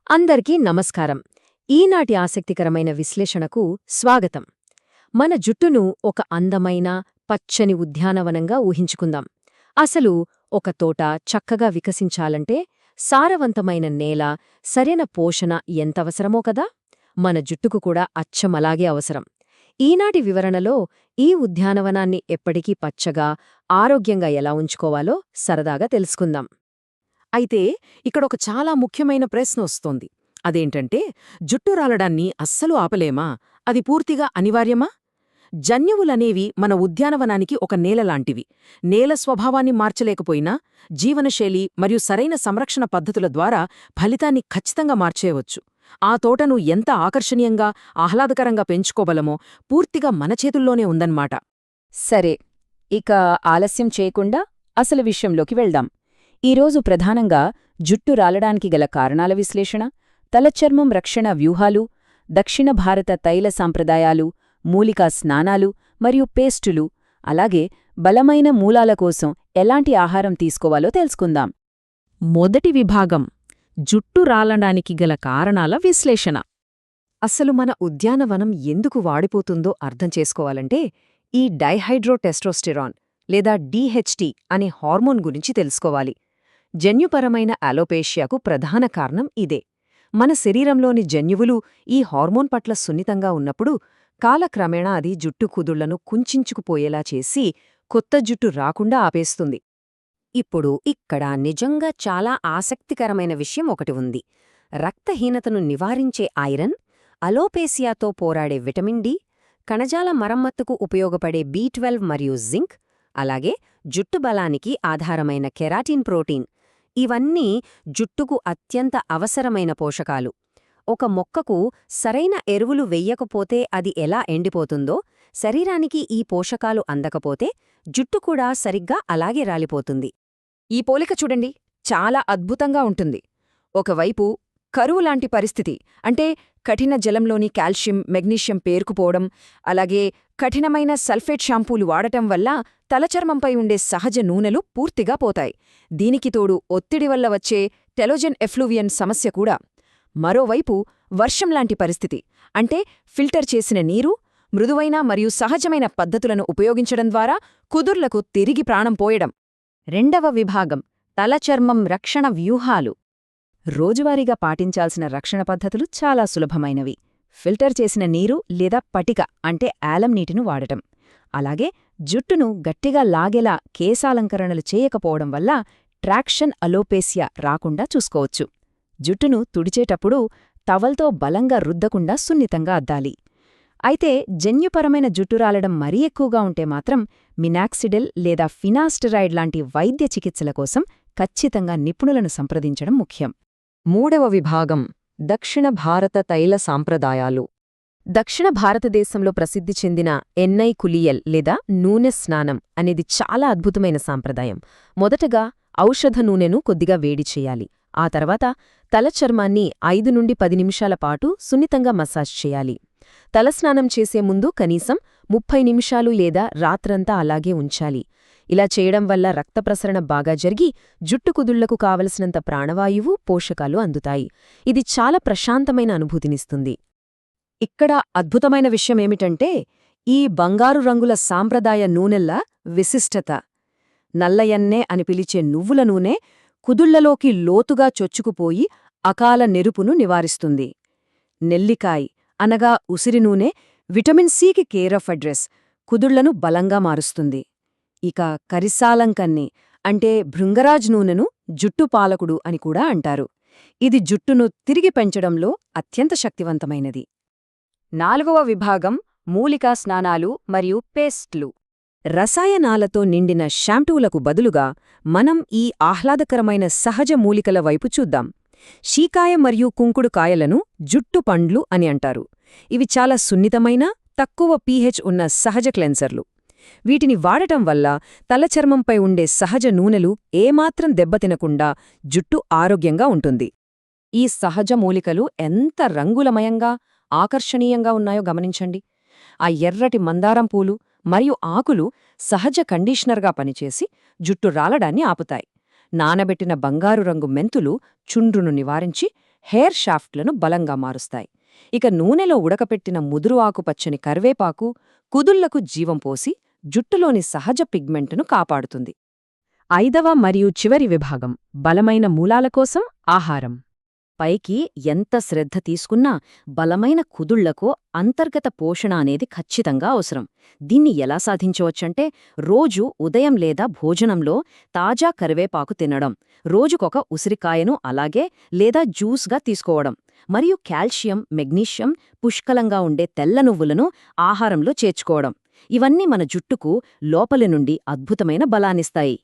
అందరికీ నమస్కారం. ఈనాటి ఆసక్తికరమైన విశ్లేషణకు స్వాగతం. మన జుట్టును ఒక అందమైన, పచ్చని ఉద్యానవనంగా ఊహించుకుందాం. అసలు ఒక తోట చక్కగా వికసించాలంటే సారవంతమైన నేల, సరైన పోషణ ఎంతవసరమో కదా! మన జుట్టుకు కూడా అచ్చమలాగే అవసరం. ఈనాటి వివరణలో ఈ ఉద్యానవనాన్ని ఎప్పటికీ పచ్చగా, ఆరోగ్యంగా ఎలా ఉంచుకోవాలో సరదాగా తెలుసుకుందాం. అయితే ఇక్కడొక చాలా ముఖ్యమైన ప్రశ్న వస్తోంది. అదేంటంటే, జుట్టు రాలడాన్ని అస్సలు ఆపలేమా? అది పూర్తిగా అనివార్యమా? జన్యువులనేవి మన ఉద్యానవనానికి ఒక నేలలాంటివి. నేల స్వభావాన్ని మార్చలేకపోయినా, జీవనశైలి మరియు సరైన సంరక్షణ పద్ధతుల ద్వారా ఫలితాన్ని ఖచ్చితంగా మార్చేయవచ్చు. ఆ తోటను ఎంత ఆకర్షణీయంగా, ఆహ్లాదకరంగా పెంచుకోగలమో పూర్తిగా మన చేతుల్లోనే ఉందన్నమాట. సరే, ఇక ఆలస్యం చేయకుండా అసలు విషయంలోకి వెళ్దాం. ఈరోజు ప్రధానంగా జుట్టు రాలడానికి గల కారణాల విశ్లేషణ, తలచర్మం రక్షణ వ్యూహాలు, దక్షిణ భారత తైల సాంప్రదాయాలు, మూలికా స్నానాలు మరియు పేస్టులు, అలాగే బలమైన మూలాల కోసం ఎలాంటి ఆహారం తీసుకోవాలో తెలుసుకుందాం. మొదటి విభాగం: జుట్టు రాలడానికి గల కారణాల విశ్లేషణ. అసలు మన ఉద్యానవనం ఎందుకు వాడిపోతుందో అర్థం చేసుకోవాలంటే ఈ డైహైడ్రోటెస్టోస్టెరాన్ లేదా డీహెచ్టీ అనే హార్మోన్ గురించి తెలుసుకోవాలి. జన్యుపరమైన అలోపేషియాకు ప్రధాన కారణం ఇదే. మన శరీరంలోని జన్యువులు ఈ హార్మోన్ పట్ల సున్నితంగా ఉన్నప్పుడు కాలక్రమేణా అది జుట్టు కుదుళ్లను కుంచించుకుపోయేలా చేసి కొత్త జుట్టు రాకుండా ఆపేస్తుంది. ఇప్పుడు ఇక్కడ నిజంగా చాలా ఆసక్తికరమైన విషయం ఒకటి ఉంది. రక్తహీనతను నివారించే ఐరన్, అలోపేసియాతో పోరాడే విటమిన్ డి, కణజాల మరమ్మత్తుకు ఉపయోగపడే B12 మరియు జింక్, అలాగే జుట్టు బలానికి ఆధారమైన కెరాటిన్ ప్రోటీన్, ఇవన్నీ జుట్టుకు అత్యంత అవసరమైన పోషకాలు. ఒక మొక్కకు సరైన ఎరువులు వెయ్యకపోతే అది ఎలా ఎండిపోతుందో, శరీరానికి ఈ పోషకాలు అందకపోతే జుట్టు కూడా సరిగ్గా అలాగే రాలిపోతుంది. ఈ పోలిక చూడండి, చాలా అద్భుతంగా ఉంటుంది. ఒకవైపు కరువులాంటి పరిస్థితి, అంటే కఠిన జలంలోని కాల్షియం, మెగ్నీషియం పేరుకుపోవడం, అలాగే కఠినమైన సల్ఫేట్ షాంపూలు వాడటం వల్ల తలచర్మంపై ఉండే సహజ నూనెలు పూర్తిగా పోతాయి. దీనికి తోడు ఒత్తిడి వల్ల వచ్చే టెలోజెన్ ఎఫ్లూవియన్ సమస్య కూడా. మరోవైపు వర్షంలాంటి పరిస్థితి, అంటే ఫిల్టర్ చేసిన నీరు, మృదువైన మరియు సహజమైన పద్ధతులను ఉపయోగించడం ద్వారా కుదుర్లకు తిరిగి ప్రాణం పోయడం. రెండవ విభాగం: తలచర్మం రక్షణ వ్యూహాలు. రోజువారీగా పాటించాల్సిన రక్షణ పద్ధతులు చాలా సులభమైనవి. ఫిల్టర్ చేసిన నీరు లేదా పటిక అంటే ఆలం నీటిని వాడటం, అలాగే జుట్టును గట్టిగా లాగేలా కేశాలంకరణలు చేయకపోవడం వల్ల ట్రాక్షన్ అలోపేసియా రాకుండా చూసుకోవచ్చు. జుట్టును తుడిచేటప్పుడు టవల్తో బలంగా రుద్దకుండా సున్నితంగా అద్దాలి. అయితే జన్యుపరమైన జుట్టు రాలడం మరీ ఎక్కువగా ఉంటే మాత్రం మినాక్సిడిల్ లేదా ఫినాస్టెరాయిడ్ లాంటి వైద్య చికిత్సల కోసం ఖచ్చితంగా నిపుణులను సంప్రదించడం ముఖ్యం. మూడవ విభాగం: దక్షిణ భారత తైల సాంప్రదాయాలు. దక్షిణ భారతదేశంలో ప్రసిద్ధి చెందిన ఎన్నై కులియల్ లేదా నూనె స్నానం అనేది చాలా అద్భుతమైన సాంప్రదాయం. మొదటగా ఔషధ నూనెను కొద్దిగా వేడి చేయాలి. ఆ తర్వాత తలచర్మాన్ని 5 నుండి 10 నిమిషాల పాటు సున్నితంగా మసాజ్ చేయాలి. తలస్నానం చేసే ముందు కనీసం 30 నిమిషాలు లేదా రాత్రంతా అలాగే ఉంచాలి. ఇలా చేయడం వల్ల రక్త ప్రసరణ బాగా జరిగి జుట్టు కుదుళ్లకు కావలసినంత ప్రాణవాయువు, పోషకాలు అందుతాయి. ఇది చాలా ప్రశాంతమైన అనుభూతినిస్తుంది. ఇక్కడ అద్భుతమైన విషయమేమిటంటే ఈ బంగారు రంగుల సాంప్రదాయ నూనెల్ల విశిష్టత. నల్లయన్నే అని పిలిచే నువ్వుల నూనె కుదుళ్లలోకి లోతుగా చొచ్చుకుపోయి అకాల నెరుపును నివారిస్తుంది. నెల్లికాయ్ అనగా ఉసిరి నూనె విటమిన్ సికి కేరఫ్ అడ్రస్, కుదుళ్లను బలంగా మారుస్తుంది. ఇక కరిసాలంకన్ని అంటే భృంగరాజ్ నూనెను జుట్టు పాలకుడు అని కూడా అంటారు. ఇది జుట్టును తిరిగి పెంచడంలో అత్యంత శక్తివంతమైనది. నాలుగవ విభాగం: మూలికా స్నానాలు మరియు పేస్ట్లు. రసాయనాలతో నిండిన షాంపూలకు బదులుగా మనం ఈ ఆహ్లాదకరమైన సహజ మూలికల వైపు చూద్దాం. షీకాయ మరియు కుంకుడుకాయలను జుట్టు పండ్లు అని అంటారు. ఇవి చాలా సున్నితమైన, తక్కువ pH ఉన్న సహజ క్లెన్సర్లు. వీటిని వాడటం వల్ల తలచర్మంపై ఉండే సహజ నూనెలు ఏమాత్రం దెబ్బతినకుండా జుట్టు ఆరోగ్యంగా ఉంటుంది. ఈ సహజ మూలికలు ఎంత రంగులమయంగా, ఆకర్షణీయంగా ఉన్నాయో గమనించండి. ఆ ఎర్రటి మందారం పూలు మరియు ఆకులు సహజ కండీషనర్గా పనిచేసి జుట్టు రాలడాన్ని ఆపుతాయి. నానబెట్టిన బంగారు రంగు మెంతులు చుండ్రును నివారించి హెయిర్ షాఫ్ట్లను బలంగా మారుస్తాయి. ఇక నూనెలో ఉడకపెట్టిన ముదురు ఆకుపచ్చని కరివేపాకు కుదుళ్లకు జీవం పోసి జుట్టులోని సహజ పిగ్మెంట్ను కాపాడుతుంది. 5వ మరియు చివరి విభాగం బలమైన మూలాల కోసం ఆహారం. పైకి ఎంత శ్రద్ధ తీసుకున్నా బలమైన కుదుళ్లకు అంతర్గత పోషణ అనేది ఖచ్చితంగా అవసరం. దీన్ని ఎలా సాధించవచ్చంటే రోజు ఉదయం లేదా భోజనంలో తాజా కరివేపాకు తినడం, రోజుకొక ఉసిరికాయను అలాగే లేదా జ్యూస్గా తీసుకోవడం, మరియు కాల్షియం, మెగ్నీషియం పుష్కలంగా ఉండే తెల్ల నువ్వులను ఆహారంలో చేర్చుకోవడం. ఇవన్నీ మన జుట్టుకు లోపలి నుండి అద్భుతమైన బలాన్నిస్తాయి.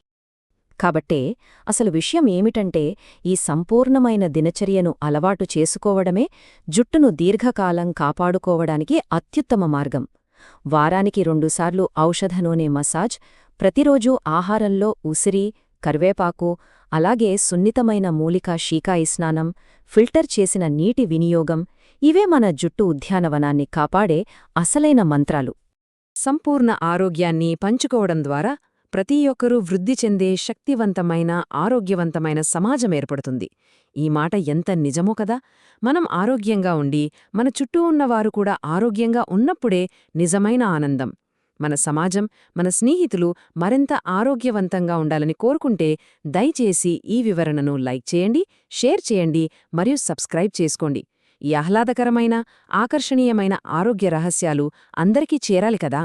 కాబట్టే అసలు విషయం ఏమిటంటే ఈ సంపూర్ణమైన దినచర్యను అలవాటు చేసుకోవడమే జుట్టును దీర్ఘకాలం కాపాడుకోవడానికి అత్యుత్తమ మార్గం. వారానికి 2 సార్లు ఔషధ నూనె మసాజ్, ప్రతిరోజూ ఆహారంలో ఉసిరి, కరివేపాకు, అలాగే సున్నితమైన మూలికా షీకాయి స్నానం, ఫిల్టర్ చేసిన నీటి వినియోగం ఇవే మన జుట్టు ఉద్యానవనాన్ని కాపాడే అసలైన మంత్రాలు. సంపూర్ణ ఆరోగ్యాన్ని పంచుకోవడం ద్వారా ప్రతి ఒక్కరూ వృద్ధి చెందే శక్తివంతమైన, ఆరోగ్యవంతమైన సమాజం ఏర్పడుతుంది. ఈ మాట ఎంత నిజమో కదా! మనం ఆరోగ్యంగా ఉండి, మన చుట్టూ ఉన్నవారు కూడా ఆరోగ్యంగా ఉన్నప్పుడే నిజమైన ఆనందం. మన సమాజం, మన స్నేహితులు మరింత ఆరోగ్యవంతంగా ఉండాలని కోరుకుంటే దయచేసి ఈ వివరణను లైక్ చేయండి, షేర్ చేయండి మరియు సబ్స్క్రైబ్ చేసుకోండి. ఈ ఆహ్లాదకరమైన, ఆకర్షణీయమైన ఆరోగ్య రహస్యాలు అందరికీ చేరాలి కదా!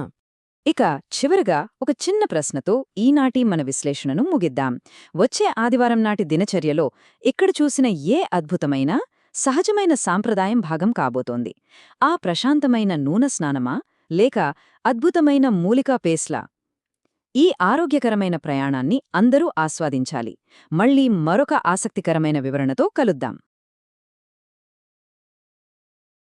ఇక చివరగా ఒక చిన్న ప్రశ్నతో ఈనాటి మన విశ్లేషణను ముగిద్దాం. వచ్చే ఆదివారం నాటి దినచర్యలో ఇక్కడ చూసిన ఏ అద్భుతమైన, సహజమైన సాంప్రదాయం భాగం కాబోతోంది? ఆ ప్రశాంతమైన నూనె స్నానమా, లేక అద్భుతమైన మూలికా పేస్లా? ఈ ఆరోగ్యకరమైన ప్రయాణాన్ని అందరూ ఆస్వాదించాలి. మళ్ళీ మరొక ఆసక్తికరమైన వివరణతో కలుద్దాం.